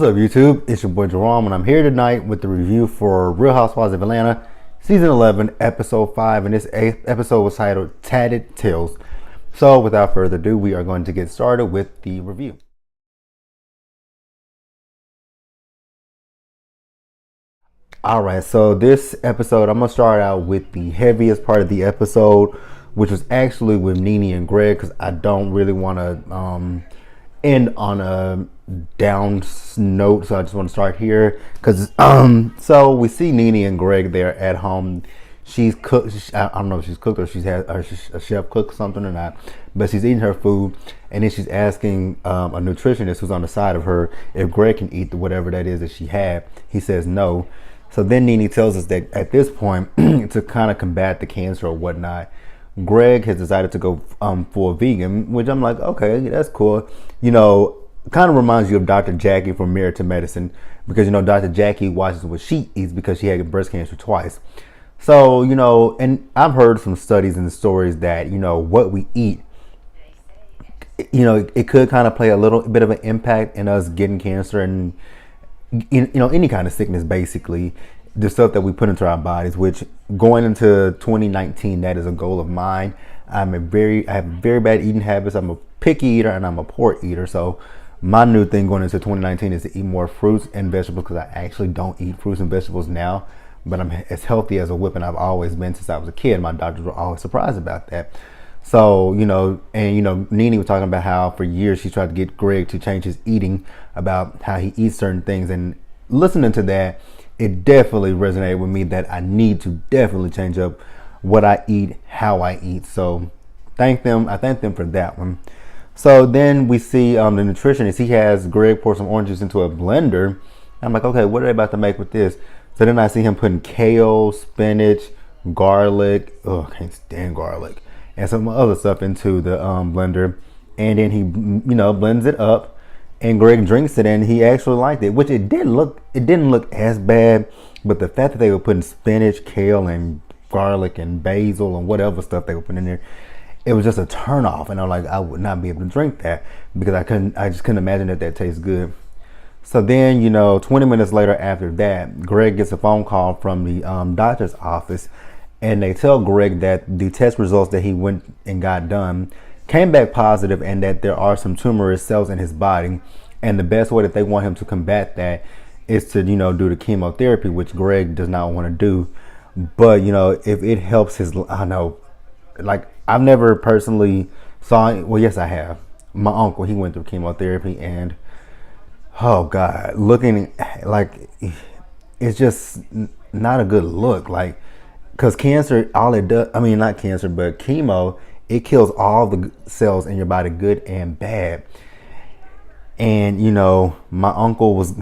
What's up, YouTube? It's your boy Jerome, and I'm here tonight with the review for Real Housewives of Atlanta, Season 11, Episode 5, and this episode was titled Tatted Tales. So, without further ado, we are going to get started with the review. Alright, so this episode, I'm going to start out with the heaviest part of the episode, which was actually with Nene and Greg, because I don't really want to end on a down note, so I just want to start here because so we see Nene and Greg there at home. She's cooked. I don't know if she's cooked or she's had or a chef cooked something or not, but she's eating her food, and then she's asking a nutritionist who's on the side of her if Greg can eat whatever that is that she had. He says no. So then Nene tells us that at this point, to kind of combat the cancer or whatnot, Greg has decided to go full vegan, which I'm like, okay, that's cool. You know, kind of reminds you of Dr. Jackie from Married to Medicine, because, you know, Dr. Jackie watches what she eats because she had breast cancer twice. So, you know, and I've heard some studies and stories that, you know, what we eat, you know, it could kind of play a little bit of an impact in us getting cancer and, you know, any kind of sickness, basically. The stuff that we put into our bodies, which going into 2019, that is a goal of mine. I have very bad eating habits. I'm a picky eater and I'm a poor eater. So my new thing going into 2019 is to eat more fruits and vegetables, because I actually don't eat fruits and vegetables now, but I'm as healthy as a whipping I've always been since I was a kid. My doctors were always surprised about that. So, you know, and, you know, Nene was talking about how for years she tried to get Greg to change his eating, about how he eats certain things, and listening to that, it definitely resonated with me that I need to definitely change up what I eat, how I eat. So I thank them for that one. So then we see the nutritionist, he has Greg pour some orange juice into a blender. I'm like, okay, what are they about to make with this? So then I see him putting kale, spinach, garlic, oh, I can't stand garlic, and some other stuff into the blender. And then he, you know, blends it up. And Greg drinks it, and he actually liked it, which it didn't look as bad, but the fact that they were putting spinach, kale, and garlic, and basil, and whatever stuff they were putting in there, it was just a turn off. And I'm like, I would not be able to drink that, because I just couldn't imagine that tastes good. So then, you know, 20 minutes later after that, Greg gets a phone call from the doctor's office, and they tell Greg that the test results that he went and got done came back positive, and that there are some tumorous cells in his body, and the best way that they want him to combat that is to, you know, do the chemotherapy, which Greg does not want to do. But, you know, if it helps his, I know, like, I've never personally saw it. Well, yes, I have. My uncle, he went through chemotherapy, and oh God, looking like, it's just not a good look. Like, because cancer, all it does, I mean, not cancer, but chemo, it kills all the cells in your body, good and bad. And, you know, my uncle was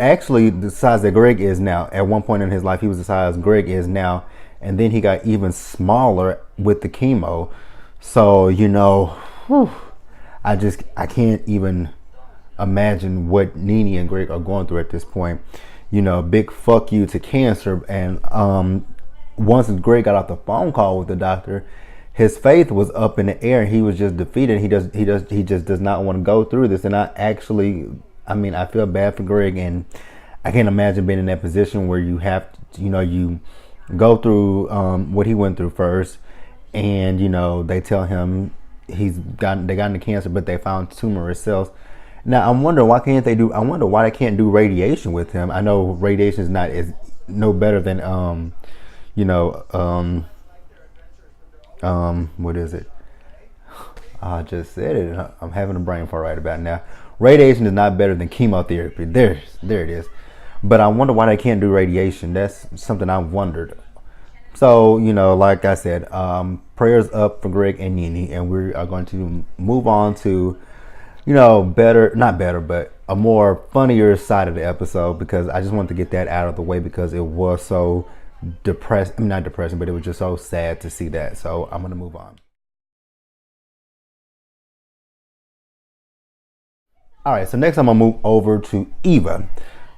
actually the size that Greg is now. At one point in his life, he was the size Greg is now. And then he got even smaller with the chemo. So, you know, whew, I can't even imagine what Nene and Greg are going through at this point. You know, big fuck you to cancer. And once Greg got off the phone call with the doctor, his faith was up in the air. He was just defeated. He just does not want to go through this. And I mean, I feel bad for Greg, and I can't imagine being in that position where you have to, you know, you go through what he went through first, and, you know, they tell him they got into cancer, but they found tumorous cells. Now I'm wondering why they can't do radiation with him. I know radiation is no better than you know, what is it? I just said it. I'm having a brain fart right about now. Radiation is not better than chemotherapy. There it is. But I wonder why they can't do radiation. That's something I've wondered. So, you know, like I said, prayers up for Greg and Nene, and we are going to move on to, you know, not better, but a more funnier side of the episode, because I just wanted to get that out of the way, because it was so not depressing, but it was just so sad to see that. So I'm gonna move on. All right, so next I'm gonna move over to Eva.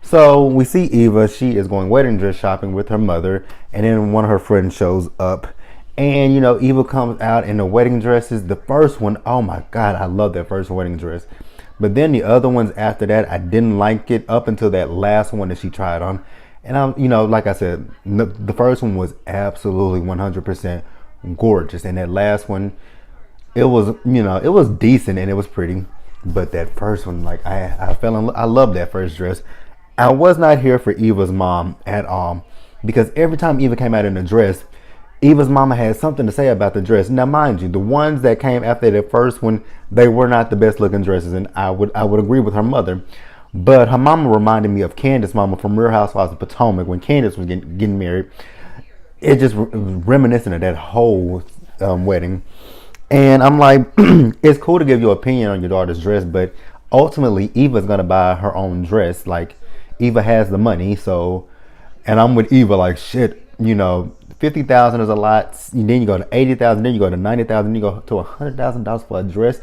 So we see Eva, she is going wedding dress shopping with her mother, and then one of her friends shows up, and, you know, Eva comes out in the wedding dresses. The first one, oh my God, I love that first wedding dress. But then the other ones after that, I didn't like it up until that last one that she tried on. And like I said, the first one was absolutely 100% gorgeous, and that last one, it was, it was decent and it was pretty. But that first one, like I fell in love. I love that first dress. I was not here for Eva's mom at all, because every time Eva came out in a dress, Eva's mama had something to say about the dress. Now, mind you, the ones that came after the first one, they were not the best looking dresses, and I would agree with her mother. But her mama reminded me of Candace's mama from Real Housewives of Potomac when Candace was getting married. It just reminiscent of that whole wedding. And I'm like, it's cool to give your opinion on your daughter's dress, but ultimately Eva's gonna buy her own dress. Like, Eva has the money, so, and I'm with Eva. Like, shit, 50,000 is a lot. Then you go to 80,000. Then you go to 90,000. Then you go to $100,000 for a dress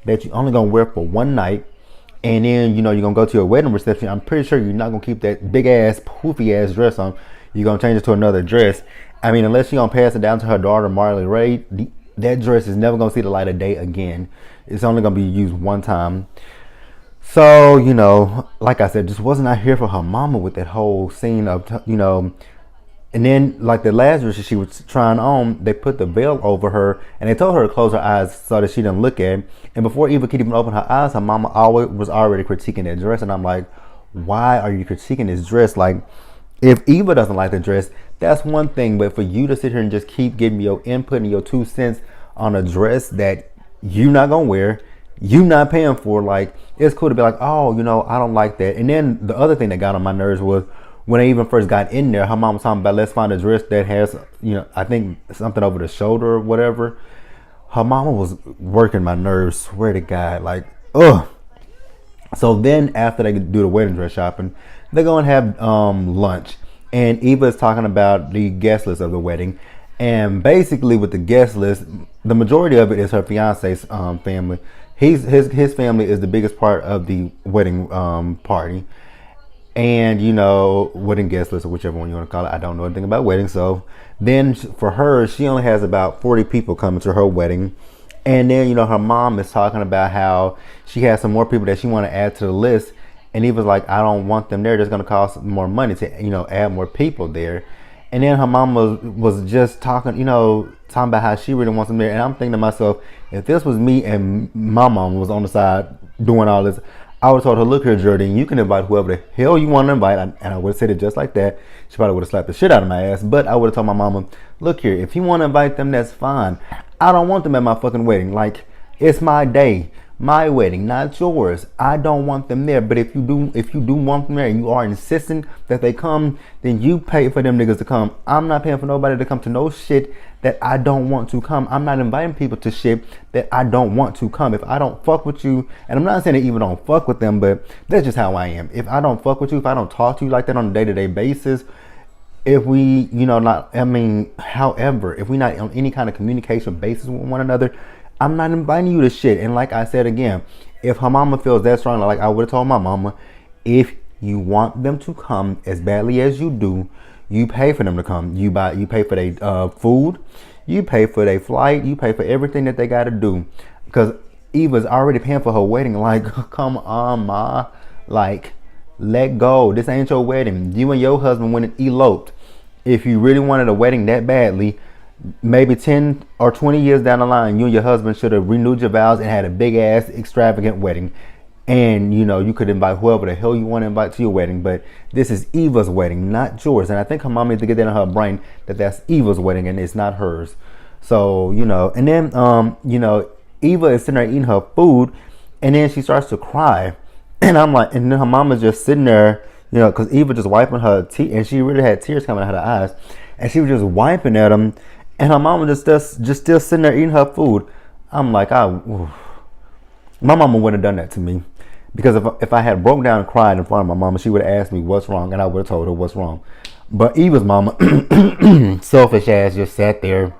that you only gonna wear for one night. And then you're gonna go to your wedding reception. I'm pretty sure you're not gonna keep that big ass poofy ass dress on. You're gonna change it to another dress. I mean, unless you're gonna pass it down to her daughter Marley Ray, that dress is never gonna see the light of day again. It's only gonna be used one time. So, like I said, just wasn't out here for her mama with that whole scene of, and then, like, the last dress she was trying on, they put the veil over her, and they told her to close her eyes so that she didn't look at it. And before Eva could even open her eyes, her mama was already critiquing that dress. And I'm like, why are you critiquing this dress? Like, if Eva doesn't like the dress, that's one thing. But for you to sit here and just keep giving your input and your 2 cents on a dress that you're not going to wear, you not paying for, like, it's cool to be like, oh, I don't like that. And then the other thing that got on my nerves was, when I even first got in there, her mom was talking about, let's find a dress that has, I think something over the shoulder or whatever. Her mama was working my nerves, swear to God, like, ugh. So then after they do the wedding dress shopping, they go and have lunch. And Eva is talking about the guest list of the wedding. And basically with the guest list, the majority of it is her fiance's family. His family is the biggest part of the wedding party. And, wedding guest list, or whichever one you want to call it. I don't know anything about weddings. So then for her, she only has about 40 people coming to her wedding. And then, her mom is talking about how she has some more people that she want to add to the list. And he was like, I don't want them there. That's going to cost more money to, add more people there. And then her mom was just talking about how she really wants them there. And I'm thinking to myself, if this was me and my mom was on the side doing all this, I would have told her, look here, Jordan, you can invite whoever the hell you want to invite. And I would have said it just like that. She probably would have slapped the shit out of my ass. But I would have told my mama, look here, if you want to invite them, that's fine. I don't want them at my fucking wedding. Like, it's my day, my wedding, not yours. I don't want them there. But if you do want them there and you are insisting that they come, then you pay for them niggas to come. I'm not paying for nobody to come to no shit that I don't want to come. I'm not inviting people to shit that I don't want to come. If I don't fuck with you, and I'm not saying that even don't fuck with them, but that's just how I am. If I don't fuck with you, if I don't talk to you like that on a day-to-day basis, if we, however, if we're not on any kind of communication basis with one another, I'm not inviting you to shit. And like I said again, if her mama feels that strong, like I would have told my mama, if you want them to come as badly as you do, you pay for them to come. You pay for their food, you pay for their flight, you pay for everything that they got to do. Because Eva's already paying for her wedding. Like, come on, ma. Like, let go. This ain't your wedding. You and your husband went and eloped. If you really wanted a wedding that badly, maybe 10 or 20 years down the line, you and your husband should have renewed your vows and had a big ass extravagant wedding. And you could invite whoever the hell you want to invite to your wedding. But this is Eva's wedding, not yours. And I think her mom needs to get that in her brain, that that's Eva's wedding and it's not hers. So, and then, Eva is sitting there eating her food, and then she starts to cry. And I'm like, and then her mom is just sitting there, because Eva just wiping her tears, and she really had tears coming out of her eyes. And she was just wiping at them. And her mama just still sitting there eating her food. I'm like, my mama wouldn't have done that to me. Because if I had broke down and cried in front of my mama, she would have asked me what's wrong, and I would have told her what's wrong. But Eva's mama, selfish ass, just sat there.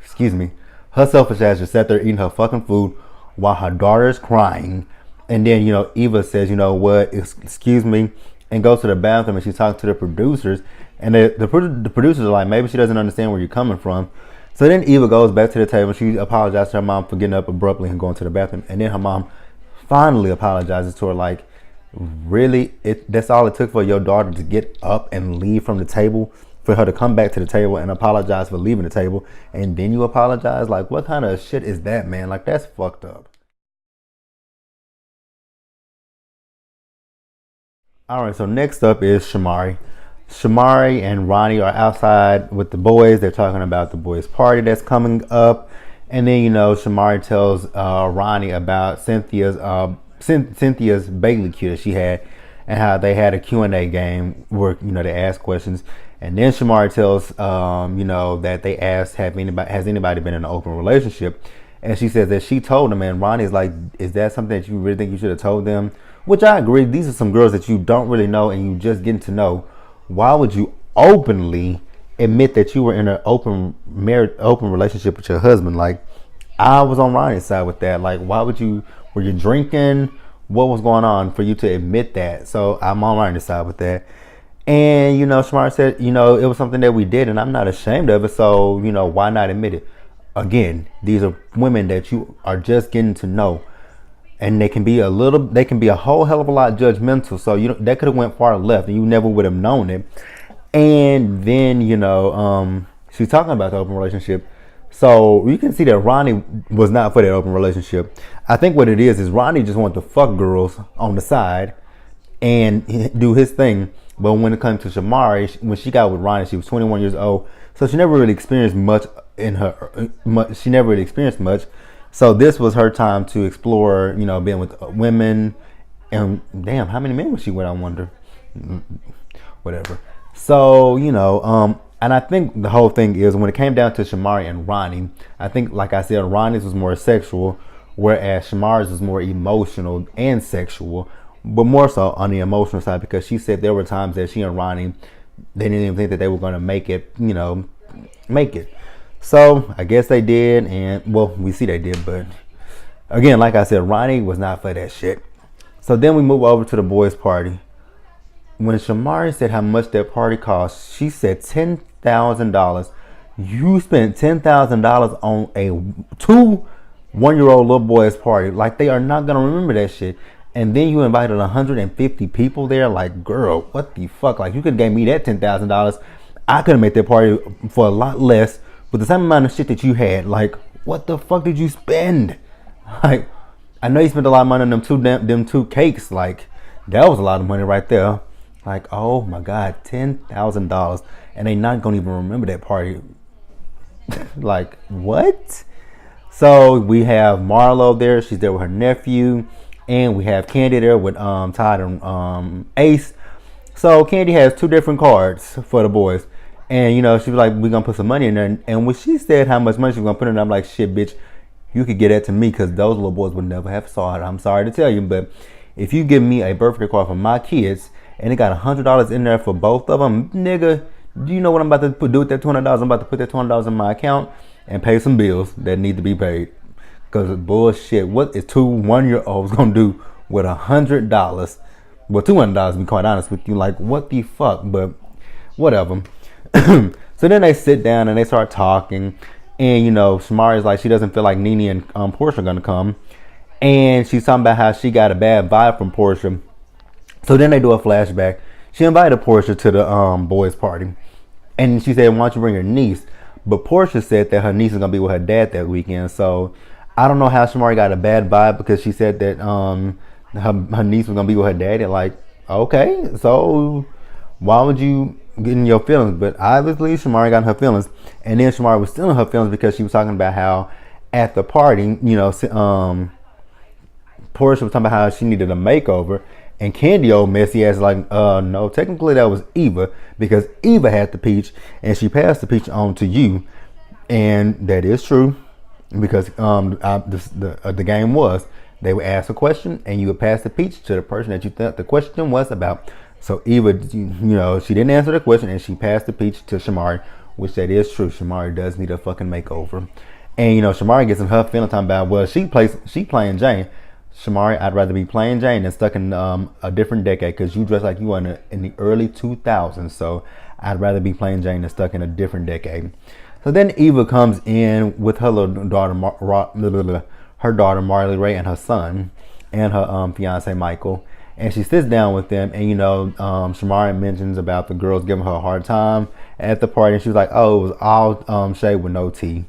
Excuse me. Her selfish ass just sat there eating her fucking food while her daughter is crying. And then, Eva says, what, excuse me, and goes to the bathroom, and she's talking to the producers. And the producers are like, maybe she doesn't understand where you're coming from. So then Eva goes back to the table. She apologizes to her mom for getting up abruptly and going to the bathroom. And then her mom finally apologizes to her. Like, really? That's all it took for your daughter to get up and leave from the table, for her to come back to the table and apologize for leaving the table, and then you apologize? Like, what kind of shit is that, man? Like, that's fucked up. All right, so next up is Shamari. Shamari and Ronnie are outside with the boys. They're talking about the boys' party that's coming up. And then, Shamari tells Ronnie about Cynthia's Bailey cue that she had, and how they had a Q&A game where, they asked questions. And then Shamari tells, that they asked, has anybody been in an open relationship? And she says that she told them, and Ronnie's like, is that something that you really think you should have told them? Which I agree. These are some girls that you don't really know and you just getting to know. Why would you openly admit that you were in an open relationship with your husband? Like, I was on Ronnie's side with that. Like, why would you? Were you drinking? What was going on for you to admit that? So I'm on Ronnie's side with that. And Shamar said, it was something that we did, and I'm not ashamed of it. So why not admit it? Again, these are women that you are just getting to know, and they can be a whole hell of a lot judgmental. So that could have went far left, and you never would have known it. And then she's talking about the open relationship. So you can see that Ronnie was not for that open relationship. I think what it is Ronnie just wanted to fuck girls on the side and do his thing. But when it comes to Shamari, when she got with Ronnie, she was 21 years old, so she never really experienced much in her. She never really experienced much. So this was her time to explore, being with women. And damn, how many men was she with? I wonder. Whatever. So and I think the whole thing is, when it came down to Shamari and Ronnie, I think, like I said, Ronnie's was more sexual, whereas Shamari's was more emotional and sexual, but more so on the emotional side, because she said there were times that she and Ronnie, they didn't even think that they were going to make it. So I guess they did, and well, we see they did, but again, like I said, Ronnie was not for that shit. So then we move over to the boys' party. When Shamari said how much that party cost, she said $10,000. You spent $10,000 on a 2 1-year-old little boy's party. Like, they are not gonna remember that shit. And then you invited 150 people there. Like, girl, what the fuck? Like, you could have gave me that $10,000. I could have made that party for a lot less with the same amount of shit that you had. Like, what the fuck did you spend? Like, I know you spent a lot of money on them two cakes. Like, that was a lot of money right there. Like, oh my God, $10,000, and they not gonna even remember that party. Like, what? So we have Marlo there. She's there with her nephew, and we have Candy there with Todd and Ace. So Candy has 2 different cards for the boys, and she was like, "We're gonna put some money in there." And when she said how much money she was gonna put in there, I'm like, "Shit, bitch, you could get that to me, because those little boys would never have saw it. I'm sorry to tell you, but if you give me a birthday card for my kids, and it got $100 in there for both of them, nigga, do you know what I'm about to do with that $200? I'm about to put that $200 in my account and pay some bills that need to be paid. Because bullshit, what is 2 1-year-olds gonna do with $100? Well, $200, to be quite honest with you. Like, what the fuck? But whatever. So then they sit down and they start talking, and Shamari's like, she doesn't feel like Nene and Portia are gonna come, and she's talking about how she got a bad vibe from Portia. So then they do a flashback. She invited Portia to the boys' party, and she said, "Why don't you bring your niece?" But Portia said that her niece is gonna be with her dad that weekend. So I don't know how Shamari got a bad vibe, because she said that her niece was gonna be with her dad. And like, okay, so why would you get in your feelings? But obviously Shamari got in her feelings, and then Shamari was still in her feelings because she was talking about how at the party, Portia was talking about how she needed a makeover. And Candy, old messy ass, like, no, technically that was Eva, because Eva had the peach and she passed the peach on to you. And that is true, because the game was, they would ask a question and you would pass the peach to the person that you thought the question was about. So Eva, she didn't answer the question and she passed the peach to Shamari, which that is true. Shamari does need a fucking makeover. And Shamari gets in her feeling time about, well, she playing Jane. Shamari, I'd rather be playing Jane than stuck in a different decade, because you dress like you are in the early 2000s. So I'd rather be playing Jane than stuck in a different decade. So then Eva comes in with her little daughter, her daughter Marley Ray, and her son. and her fiance Michael, and she sits down with them, and Shamari mentions about the girls giving her a hard time at the party, and she was like, "Oh, it was all shade with no tea,"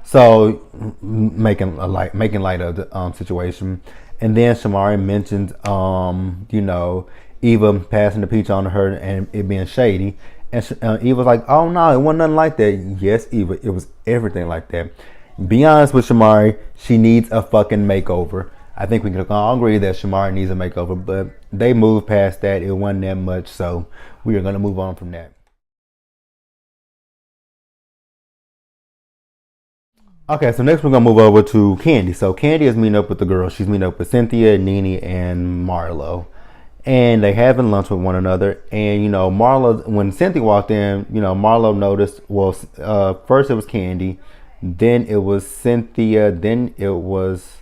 so making light of the situation. And then Shamari mentions, Eva passing the peach on to her and it being shady, and Eva was like, "Oh no, it wasn't nothing like that." Yes, Eva, it was everything like that. Be honest with Shamari, she needs a fucking makeover. I think we can all agree that Shamari needs a makeover, but they moved past that. It wasn't that much, so we are going to move on from that. Okay, so next we're going to move over to Candy. So Candy is meeting up with the girls. She's meeting up with Cynthia, Nene, and Marlo. And they having lunch with one another. And, Marlo, when Cynthia walked in, Marlo noticed, well, first it was Candy, then it was Cynthia, then it was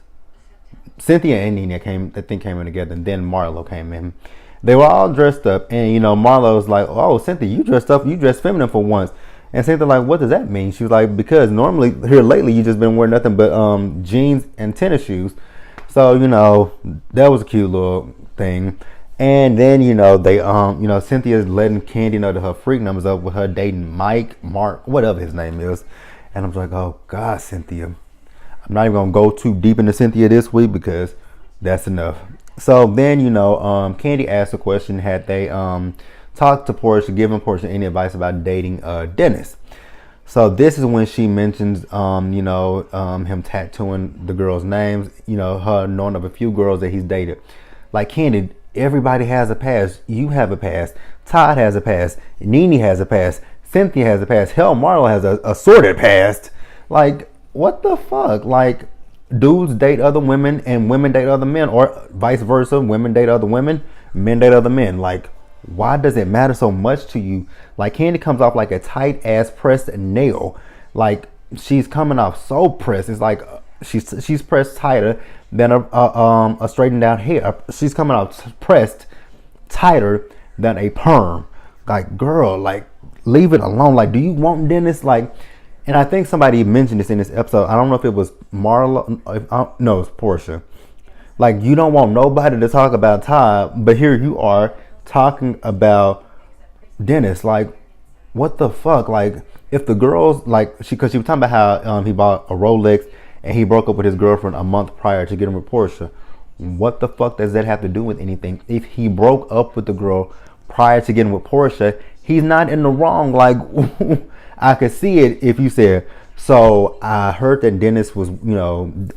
Cynthia and Nina came in together, and then Marlo came in. They were all dressed up, and Marlo was like, "Oh, Cynthia, you dressed feminine for once." And Cynthia like, "What does that mean?" She was like, "Because normally here lately you just been wearing nothing but jeans and tennis shoes." So that was a cute little thing. And then they Cynthia's letting Candy know that her freak number's up with her dating Mark, whatever his name is. And I'm like, "Oh God, Cynthia." I'm not even gonna go too deep into Cynthia this week because that's enough. So then Candy asked a question: had they talked to Portia, given Portia any advice about dating Dennis? So this is when she mentions him tattooing the girls' names. Her knowing of a few girls that he's dated. Like, Candy, everybody has a past. You have a past. Todd has a past. Nene has a past. Cynthia has a past. Hell, Marlo has a sordid past. Like, what the fuck? Like, dudes date other women and women date other men, or vice versa. Women date other women, men date other men. Like, why does it matter so much to you? Like, Candy comes off like a tight ass pressed nail. Like, she's coming off so pressed. It's like she's pressed tighter than a straightened out hair. She's coming off pressed tighter than a perm. Like, girl, like, leave it alone. Like, do you want Dennis? Like. And I think somebody mentioned this in this episode. I don't know if it was Marlo. No, it's Portia. Like, you don't want nobody to talk about Todd, but here you are talking about Dennis. Like, what the fuck? Like, if the girls, like, because she was talking about how he bought a Rolex and he broke up with his girlfriend a month prior to getting with Portia. What the fuck does that have to do with anything? If he broke up with the girl prior to getting with Portia, he's not in the wrong. Like, I could see it if you said, so I heard that Dennis was,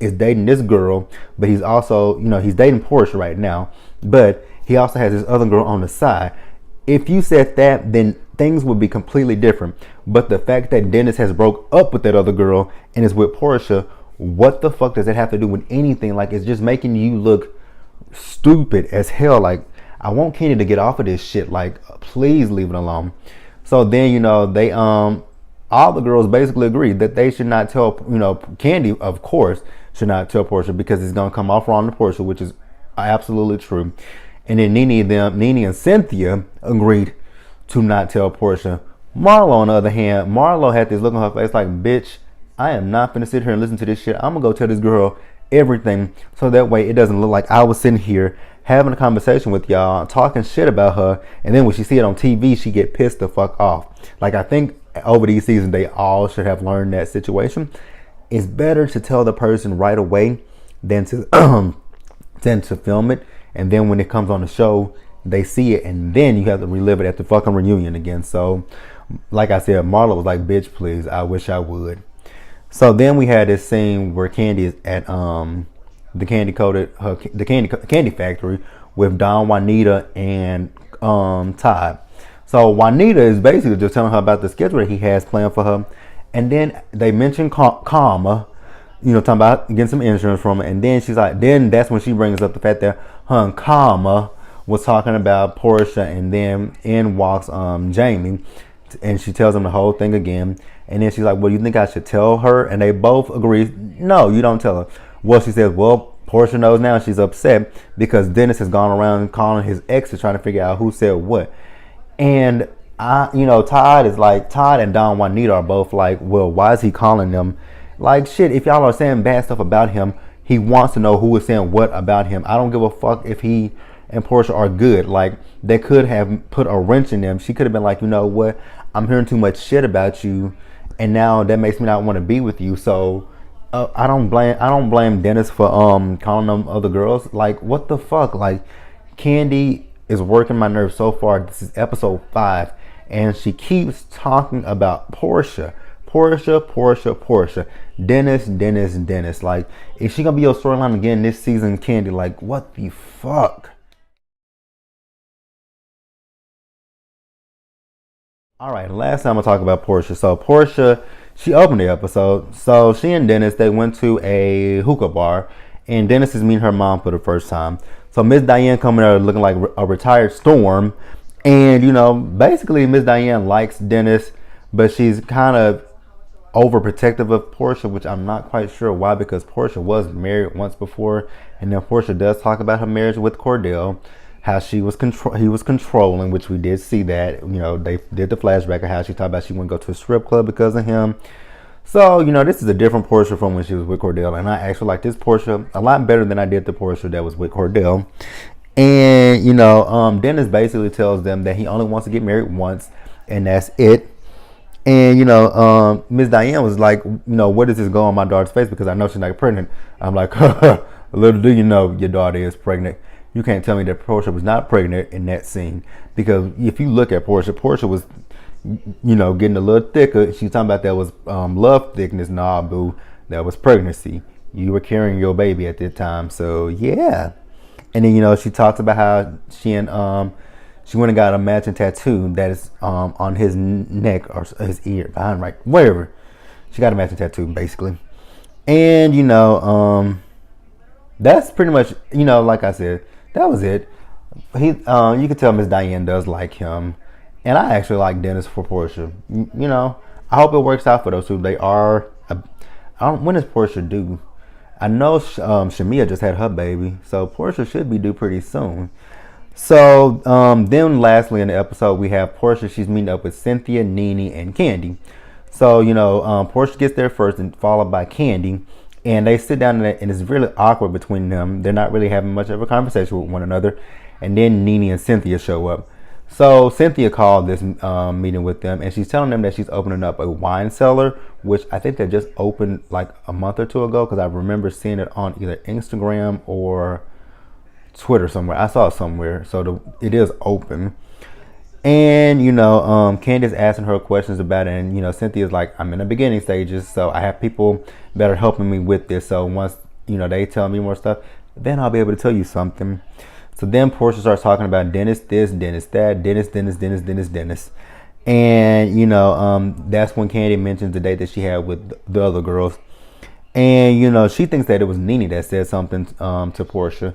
is dating this girl, but he's also, he's dating Portia right now, but he also has this other girl on the side. If you said that, then things would be completely different. But the fact that Dennis has broke up with that other girl and is with Portia, what the fuck does that have to do with anything? Like, it's just making you look stupid as hell. Like, I want Kenny to get off of this shit. Like, please leave it alone. So then, they all the girls basically agreed that they should not tell, Candy, of course, should not tell Portia because it's gonna come off wrong to Portia, which is absolutely true. And then Nene and Cynthia agreed to not tell Portia. Marlo, on the other hand, Marlo had this look on her face like, "Bitch, I am not gonna sit here and listen to this shit. I'm gonna go tell this girl everything, so that way it doesn't look like I was sitting here having a conversation with y'all, talking shit about her, and then when she see it on TV, she get pissed the fuck off." Like, I think over these seasons, they all should have learned that situation. It's better to tell the person right away than to than to film it, and then when it comes on the show, they see it, and then you have to relive it at the fucking reunion again. So, like I said, Marlo was like, "Bitch, please, I wish I would." So then we had this scene where Candy is at the candy factory with Don, Juanita, and Todd. So Juanita is basically just telling her about the schedule that he has planned for her, and then they mention Karma, talking about getting some insurance from her, and then she's like, then that's when she brings up the fact that her and Karma was talking about Portia, and then in walks Jamie, and she tells him the whole thing again, and then she's like, "Well, you think I should tell her?" And they both agree, "No, you don't tell her." Well, she says, "Well, Portia knows now." She's upset because Dennis has gone around calling his exes trying to figure out who said what. And Todd and Don Juanita are both like, "Well, why is he calling them?" Like, shit, if y'all are saying bad stuff about him, he wants to know who is saying what about him. I don't give a fuck if he and Portia are good. Like, they could have put a wrench in them. She could have been like, you know what, I'm hearing too much shit about you, and now that makes me not want to be with you. So I don't blame Dennis for calling them other girls. Like, what the fuck? Like, Candy is working my nerves so far. This is episode 5, and she keeps talking about Portia. Dennis. Like, is she gonna be your storyline again this season, Candy? Like, what the fuck? All right, last time I talk about Portia. So Portia, she opened the episode. So she and Dennis, they went to a hookah bar, and Dennis is meeting her mom for the first time. So Miss Diane coming out looking like a retired Storm, and basically Miss Diane likes Dennis, but she's kind of overprotective of Portia, which I'm not quite sure why, because Portia was married once before, and then Portia does talk about her marriage with Cordell, how he was controlling, which we did see that. They did the flashback of how she talked about she wouldn't go to a strip club because of him. So, this is a different Portia from when she was with Cordell, and I actually like this Portia a lot better than I did the Portia that was with Cordell. And, Dennis basically tells them that he only wants to get married once, and that's it. And, Miss Diane was like, where does this go on my daughter's face? Because I know she's not pregnant. I'm like, little do you know your daughter is pregnant. You can't tell me that Portia was not pregnant in that scene. Because if you look at Portia was, getting a little thicker. She's talking about that was love thickness. Nah, boo, that was pregnancy. You were carrying your baby at that time. So, yeah. And then, she talks about how she went and got a matching tattoo that is on his neck or his ear, behind right, wherever. She got a matching tattoo, basically. And, that's pretty much, like I said, that was it. You can tell Miss Diane does like him. And I actually like Dennis for Portia. I hope it works out for those two. They are, when does Portia due? I know Shamia just had her baby. So Portia should be due pretty soon. So then lastly in the episode, we have Portia. She's meeting up with Cynthia, Nene, and Candy. So, Portia gets there first and followed by Candy. And they sit down and it's really awkward between them. They're not really having much of a conversation with one another. And then Nene and Cynthia show up. So Cynthia called this meeting with them, and she's telling them that she's opening up a wine cellar, which I think they just opened like a month or two ago, because I remember seeing it on either Instagram or Twitter somewhere. I saw it somewhere. So it is open. And, Candace asking her questions about it. And, Cynthia's like, I'm in the beginning stages. So I have people that are helping me with this. So once, they tell me more stuff, then I'll be able to tell you something. So then Portia starts talking about Dennis this, Dennis that, Dennis. And, that's when Candy mentions the date that she had with the other girls. And, she thinks that it was Nene that said something to Portia.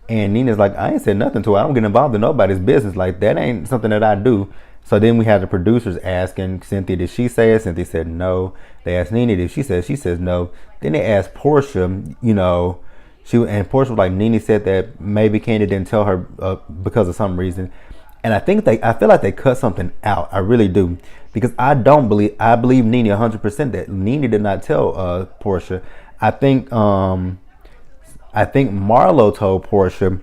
And Nina's like, I ain't said nothing to her. I don't get involved in nobody's business. Like, that ain't something that I do. So then we had the producers asking Cynthia, did she say it? Cynthia said no. They asked Nene, did she say it? She says no. Then they asked Portia, and Portia was like, Nene said that maybe Candy didn't tell her because of some reason. And I feel like they cut something out. I really do. Because I believe Nene 100% that Nene did not tell Portia. I think Marlo told Portia,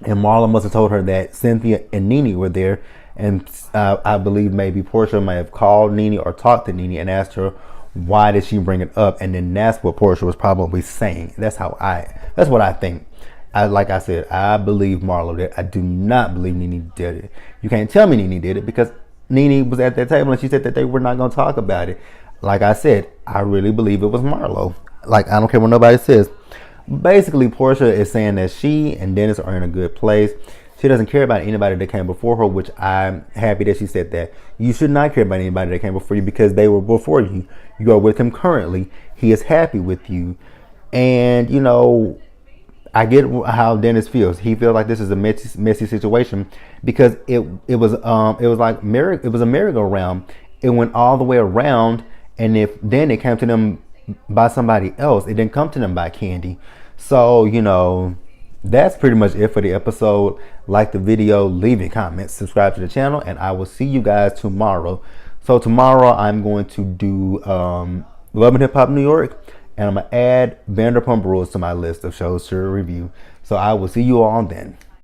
and Marlo must have told her that Cynthia and Nene were there. And I believe maybe Portia might have called Nene or talked to Nene and asked her, why did she bring it up? And then that's what Portia was probably saying. That's what I think. Like I said, I believe Marlo did. I do not believe Nene did it. You can't tell me Nene did it, because Nene was at that table and she said that they were not going to talk about it. Like I said, I really believe it was Marlo. Like, I don't care what nobody says. Basically, Portia is saying that she and Dennis are in a good place. She doesn't care about anybody that came before her, which I'm happy that she said that. You should not care about anybody that came before you, because they were before you. You are with him currently. He is happy with you. And, I get how Dennis feels. He feels like this is a messy situation, because it was a merry-go-round. It went all the way around, and then it came to them by somebody else. It didn't come to them by Candy. So, that's pretty much it for the episode. Like the video, leave a comment, subscribe to the channel, and I will see you guys tomorrow. So tomorrow I'm going to do Love and Hip Hop New York, and I'm gonna add Vanderpump Rules to my list of shows to review. So I will see you all then.